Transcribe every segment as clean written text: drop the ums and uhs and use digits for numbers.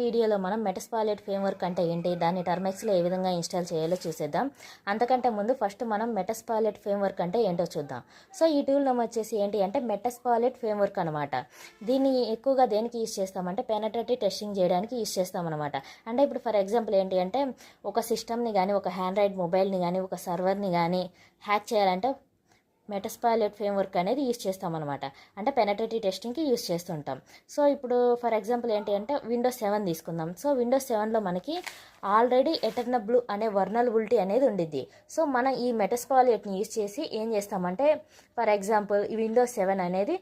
వీడియోలో మనం మెటాస్ప్లాయిట్ ఫ్రేమ్వర్క్ అంటే ఏంటి, దాన్ని టర్మెక్స్లో ఏ విధంగా ఇన్స్టాల్ చేయాలో చూసేద్దాం. అంతకంటే ముందు ఫస్ట్ మనం మెటాస్ప్లాయిట్ ఫ్రేమ్వర్క్ అంటే ఏంటో చూద్దాం. సో ఈ టూల్ నేమ్ వచ్చేసి ఏంటి అంటే మెటాస్ప్లాయిట్ ఫ్రేమ్వర్క్ అనమాట. దీన్ని ఎక్కువగా దేనికి యూజ్ చేస్తామంటే పెనట్రేటివ్ టెస్టింగ్ చేయడానికి యూజ్ చేస్తామన్నమాట. అంటే ఇప్పుడు ఫర్ ఎగ్జాంపుల్ ఏంటి అంటే ఒక సిస్టమ్ని కానీ, ఒక హ్యాండ్రాయిడ్ మొబైల్ని కానీ, ఒక సర్వర్ని కానీ హ్యాక్ చేయాలంటే మెటాస్ప్లాయిట్ ఫ్రేమ్వర్క్ అనేది యూజ్ చేస్తామన్నమాట. అంటే పెనట్రేటివ్ టెస్టింగ్కి యూజ్ చేస్తుంటాం. సో ఇప్పుడు ఫర్ ఎగ్జాంపుల్ ఏంటి అంటే విండోస్ 7 తీసుకుందాం. సో విండోస్ 7లో మనకి ఆల్రెడీ ఎటర్నల్ బ్లూ అనే వర్నలబిలిటీ అనేది ఉండిద్ది. సో మనం ఈ మెటాస్ప్లాయిట్ని యూజ్ చేసి ఏం చేస్తామంటే ఫర్ ఎగ్జాంపుల్ ఈ విండోస్ 7 అనేది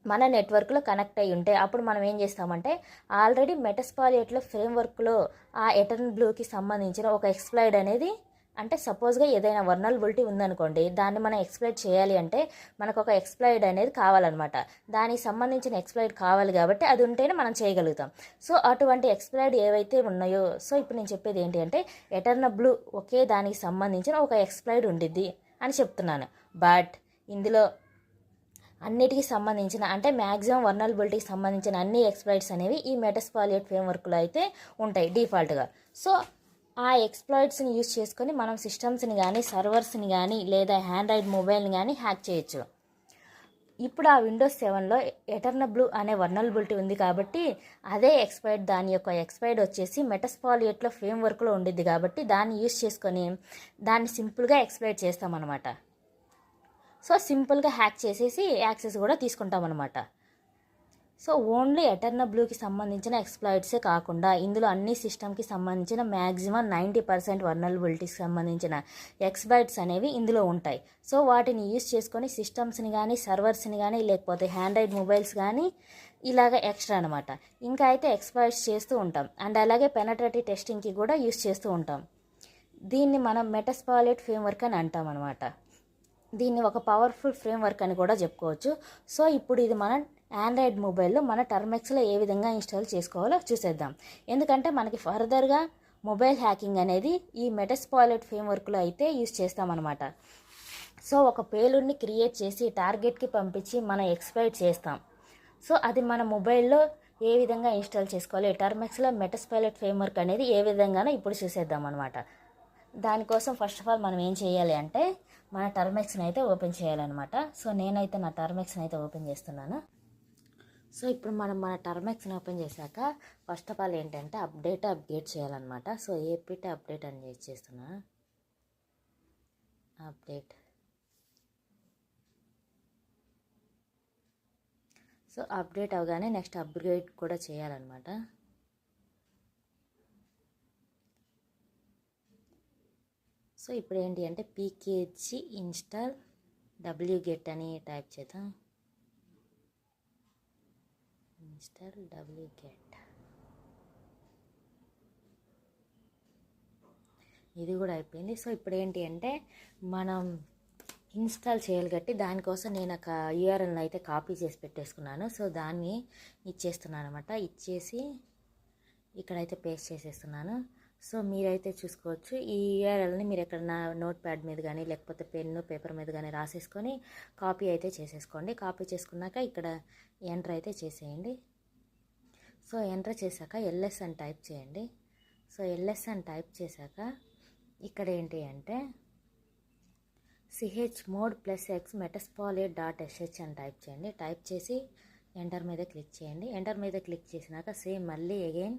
మన నెట్వర్క్లో కనెక్ట్ అయ్యి ఉంటే అప్పుడు మనం ఏం చేస్తామంటే ఆల్రెడీ మెటాస్ప్లాయిట్లో ఫ్రేమ్వర్క్లో ఆ ఎటర్నల్ బ్లూకి సంబంధించిన ఒక ఎక్స్ప్లాయిట్ అనేది, అంటే సపోజ్గా ఏదైనా వర్నలబిలిటీ ఉందనుకోండి, దాన్ని మనం ఎక్స్ప్లాయిట్ చేయాలి అంటే మనకు ఒక ఎక్స్ప్లాయిట్ అనేది కావాలన్నమాట. దానికి సంబంధించిన ఎక్స్ప్లాయిట్ కావాలి కాబట్టి అది ఉంటేనే మనం చేయగలుగుతాం. సో అటువంటి ఎక్స్ప్లాయిట్ ఏవైతే ఉన్నాయో, సో ఇప్పుడు నేను చెప్పేది ఏంటి అంటే ఎటర్నల్ బ్లూ ఒకే దానికి సంబంధించిన ఒక ఎక్స్ప్లాయిట్ ఉండిద్ది అని చెప్తున్నాను. బట్ ఇందులో అన్నిటికీ సంబంధించిన అంటే మ్యాక్సిమం వర్నలబిలిటీకి సంబంధించిన అన్ని ఎక్స్ప్లాయిట్స్ అనేవి ఈ మెటాస్ప్లాయిట్ ఫ్రేమ్వర్క్లో అయితే ఉంటాయి డిఫాల్ట్గా. సో ఆ ఎక్స్ప్లాయిట్స్ని యూజ్ చేసుకొని మనం సిస్టమ్స్ని కానీ, సర్వర్స్ని కానీ, లేదా హ్యాండ్రాయిడ్ మొబైల్ని కానీ హ్యాక్ చేయొచ్చు. ఇప్పుడు ఆ విండోస్ 7లో ఎటర్నల్ బ్లూ అనే వర్నలబిలిటీ ఉంది కాబట్టి అదే ఎక్స్ప్లాయిట్, దాని యొక్క ఎక్స్ప్లాయిట్ వచ్చేసి మెటాస్ప్లాయిట్లో ఫ్రేమ్వర్క్లో ఉండిద్ది కాబట్టి దాన్ని యూజ్ చేసుకొని దాన్ని సింపుల్గా ఎక్స్ప్లాయిట్ చేస్తామన్నమాట. సో సింపుల్గా హ్యాక్ చేసేసి యాక్సెస్ కూడా తీసుకుంటాం అనమాట. సో ఓన్లీ ఎటర్నల్ బ్లూకి సంబంధించిన ఎక్స్ప్లాయిట్సే కాకుండా ఇందులో అన్ని సిస్టమ్కి సంబంధించిన మ్యాక్సిమం 90% వర్నలబిలిటీకి సంబంధించిన ఎక్స్ప్లాయిట్స్ అనేవి ఇందులో ఉంటాయి. సో వాటిని యూజ్ చేసుకొని సిస్టమ్స్ని కానీ, సర్వర్స్ని కానీ, లేకపోతే హ్యాండ్రాయిడ్ మొబైల్స్ కానీ ఇలాగ ఎక్స్ట్రా అనమాట ఇంకా అయితే ఎక్స్ప్లాయిట్స్ చేస్తూ ఉంటాం. అండ్ అలాగే పెనట్రేటివ్ టెస్టింగ్కి కూడా యూజ్ చేస్తూ ఉంటాం. దీన్ని మనం మెటాస్ప్లాయిట్ ఫ్రేమ్వర్క్ అని అంటాం అనమాట. దీన్ని ఒక పవర్ఫుల్ ఫ్రేమ్వర్క్ అని కూడా చెప్పుకోవచ్చు. సో ఇప్పుడు ఇది మన ఆండ్రాయిడ్ మొబైల్లో మన టర్మెక్స్లో ఏ విధంగా ఇన్స్టాల్ చేసుకోవాలో చూసేద్దాం. ఎందుకంటే మనకి ఫర్దర్గా మొబైల్ హ్యాకింగ్ అనేది ఈ మెటాస్ప్లాయిట్ ఫ్రేమ్వర్క్లో అయితే యూజ్ చేస్తామన్నమాట. సో ఒక పేలుడ్ని క్రియేట్ చేసి టార్గెట్కి పంపించి మనం ఎక్స్ప్లాయిట్ చేస్తాం. సో అది మన మొబైల్లో ఏ విధంగా ఇన్స్టాల్ చేసుకోవాలి, టర్మెక్స్లో మెటాస్ప్లాయిట్ ఫ్రేమ్వర్క్ అనేది ఏ విధంగానో ఇప్పుడు చూసేద్దాం అనమాట. దానికోసం ఫస్ట్ ఆఫ్ ఆల్ మనం ఏం చేయాలి అంటే మన టర్మెక్స్ని అయితే ఓపెన్ చేయాలన్నమాట. సో నేనైతే నా టర్మెక్స్ని అయితే ఓపెన్ చేస్తున్నాను. సో ఇప్పుడు మనం మన టర్మెక్స్ని ఓపెన్ చేశాక ఫస్ట్ ఆఫ్ ఆల్ ఏంటంటే అప్డేట్ చేయాలన్నమాట. సో ఏపీటీ అప్డేట్ అని చేస్తున్నా. అప్డేట్. సో అప్డేట్ అవగానే నెక్స్ట్ అప్గ్రేడ్ కూడా చేయాలన్నమాట. సో ఇప్పుడు ఏంటి అంటే పీకేజీ ఇన్స్టాల్ wget అని టైప్ చేద్దాం. Install wget. ఇది కూడా అయిపోయింది. సో ఇప్పుడు ఏంటి అంటే మనం ఇన్స్టాల్ చేయాలి కాబట్టి దానికోసం నేను ఒక యూఆర్ఎల్ని అయితే కాపీ చేసి పెట్టేసుకున్నాను. సో దాన్ని ఇచ్చేస్తున్నాను అనమాట. ఇచ్చేసి ఇక్కడైతే పేస్ట్ చేసేస్తున్నాను. సో మీరైతే చూసుకోవచ్చు. ఈ యూఆర్ఎల్ని మీరు ఎక్కడన్నా నోట్ ప్యాడ్ మీద కానీ, లేకపోతే పెన్ను పేపర్ మీద కానీ రాసేసుకొని కాపీ అయితే చేసేసుకోండి. కాపీ చేసుకున్నాక ఇక్కడ ఎంటర్ అయితే చేసేయండి. సో ఎంటర్ చేశాక ఎల్ఎస్ అని టైప్ చేయండి. సో ఎల్ఎస్ అని టైప్ చేశాక ఇక్కడ ఏంటి అంటే chmod +x metasploit.sh అని టైప్ చేయండి. టైప్ చేసి ఎంటర్ మీద క్లిక్ చేయండి. ఎంటర్ మీద క్లిక్ చేసినాక సేమ్ మళ్ళీ అగైన్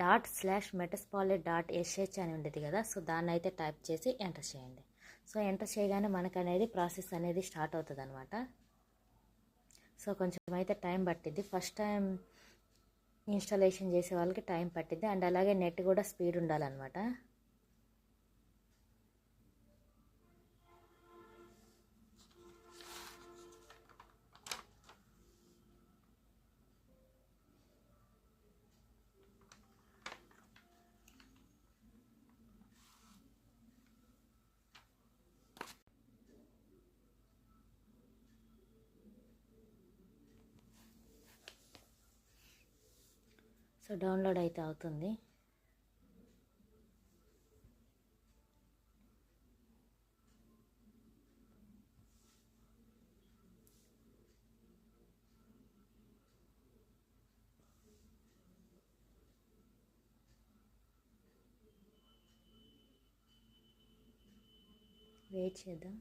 ./metasploit.sh అని ఉండేది కదా, సో దాన్ని అయితే టైప్ చేసి ఎంటర్ చేయండి. సో ఎంటర్ చేయగానే మనకు అనేది ప్రాసెస్ అనేది స్టార్ట్ అవుతుంది అనమాట. సో కొంచెం అయితే టైం పట్టిద్ది. ఫస్ట్ టైం ఇన్స్టాలేషన్ చేసే వాళ్ళకి టైం పట్టిద్ది. అండ్ అలాగే నెట్ కూడా స్పీడ్ ఉండాలన్నమాట. సో డౌన్లోడ్ అయితే అవుతుంది. వెయిట్ చేద్దాం.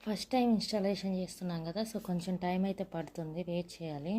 ఫస్ట్ టైం ఇన్స్టాలేషన్ చేస్తున్నాం కదా, సో కొంచెం టైం అయితే పడుతుంది, వెయిట్ చేయాలి.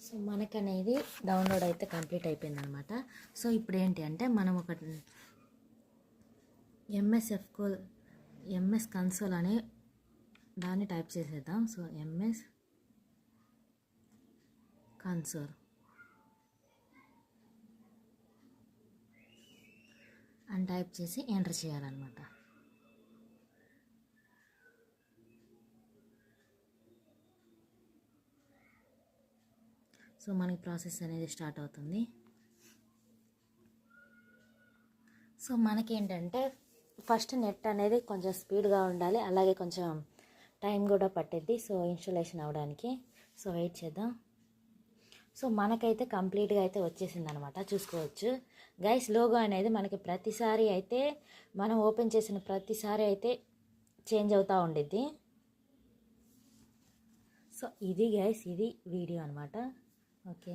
సో మనకనేది డౌన్లోడ్ అయితే కంప్లీట్ అయిపోయింది అనమాట. సో ఇప్పుడు ఏంటి అంటే మనం ఒక ఎంఎస్ కన్సోల్ అనే దాన్ని టైప్ చేసేద్దాం. సో ఎంఎస్ కన్సోల్ అని టైప్ చేసి ఎంటర్ చేయాలన్నమాట. సో మనకి ప్రాసెస్ అనేది స్టార్ట్ అవుతుంది. సో మనకేంటంటే ఫస్ట్ నెట్ అనేది కొంచెం స్పీడ్గా ఉండాలి, అలాగే కొంచెం టైం కూడా పట్టిద్ది సో ఇన్స్టాలేషన్ అవ్వడానికి. సో వెయిట్ చేద్దాం. సో మనకైతే కంప్లీట్గా అయితే వచ్చేసింది అనమాట, చూసుకోవచ్చు గైస్. లోగో అనేది మనకి ప్రతిసారి అయితే మనం ఓపెన్ చేసిన ప్రతిసారి అయితే చేంజ్ అవుతూ ఉండిద్ది. సో ఇది గైస్, ఇది వీడియో అనమాట. ఓకే.